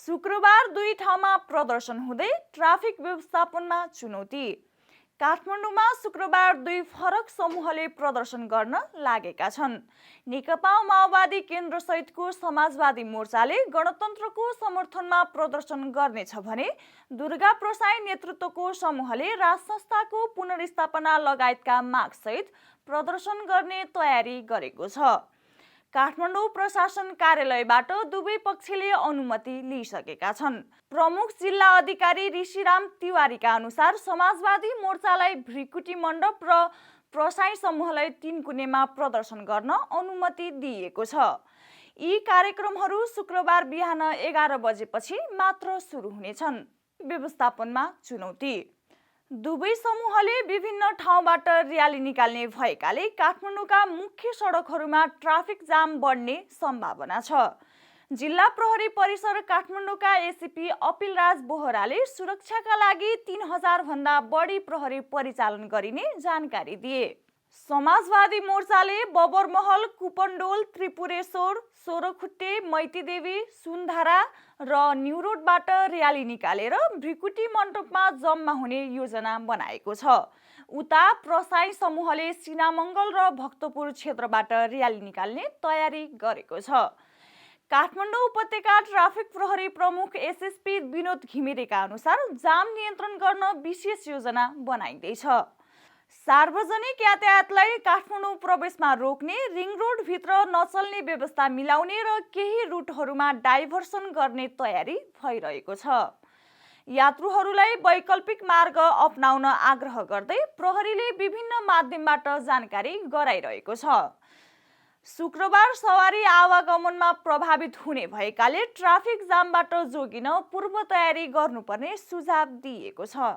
शुक्रबार दुई ठाउँमा प्रदर्शन हुँदै ट्राफिक व्यवस्थापनमा चुनौती। काठमाडौँमा शुक्रबार दुई फरक समूहले प्रदर्शन गर्न लागेका छन्। नेकपा माओवादी केन्द्र सहितको समाजवादी मोर्चाले गणतन्त्रको समर्थनमा प्रदर्शन गर्नेछ भने दुर्गा प्रसाई नेतृत्वको समूहले राजसंस्थाको पुनर्स्थापना लगायतका मागसहित प्रदर्शन गर्ने तयारी गरेको छ। काठमाडौँ प्रशासन कार्यालयबाट दुवै पक्षले अनुमति लिइसकेका छन्। प्रमुख जिल्ला अधिकारी ऋषिराम तिवारीका अनुसार समाजवादी मोर्चालाई भृकुटी मण्डप र प्रसाई समूहलाई तीनकुनेमा प्रदर्शन गर्न अनुमति दिइएको छ। यी कार्यक्रमहरू शुक्रबार बिहान 11 बजेपछि मात्र सुरु हुनेछन्। व्यवस्थापनमा चुनौती। दुवै समूहले विभिन्न ठाउँबाट र्याली निकाल्ने भएकाले काठमाडौँका मुख्य सडकहरूमा ट्राफिक जाम बढ्ने सम्भावना छ। जिल्ला प्रहरी परिसर काठमाडौँका एसीपी अपिलराज बोहराले सुरक्षाका लागि 3000 भन्दा बढी प्रहरी परिचालन गरिने जानकारी दिए। समाजवादी मोर्चाले बबरमहल, कुपन्डोल, त्रिपुरेश्वर, सोरखुट्टे, मैतीदेवी, सुनधारा र न्युरोडबाट र्याली निकालेर भृकुटी मण्डपमा जम्मा हुने योजना बनाएको छ। उता प्रसाई समूहले सिनामङ्गल र भक्तपुर क्षेत्रबाट र्याली निकाल्ने तयारी गरेको छ। काठमाडौँ उपत्यका ट्राफिक प्रहरी प्रमुख एसएसपी विनोद घिमिरेका अनुसार जाम नियन्त्रण गर्न विशेष योजना बनाइँदैछ। सार्वजनिक यातायातलाई काठमाडौँ प्रवेशमा रोक्ने, रिङ रोड भित्र नचल्ने व्यवस्था मिलाउने र केही रुटहरूमा डाइभर्सन गर्ने तयारी भइरहेको छ। यात्रुहरूलाई वैकल्पिक मार्ग अपनाउन आग्रह गर्दै प्रहरीले विभिन्न माध्यमबाट जानकारी गराइरहेको छ। शुक्रबार सवारी आवागमनमा प्रभावित हुने भएकाले ट्राफिक जामबाट जोगिन पूर्व तयारी गर्नुपर्ने सुझाव दिइएको छ।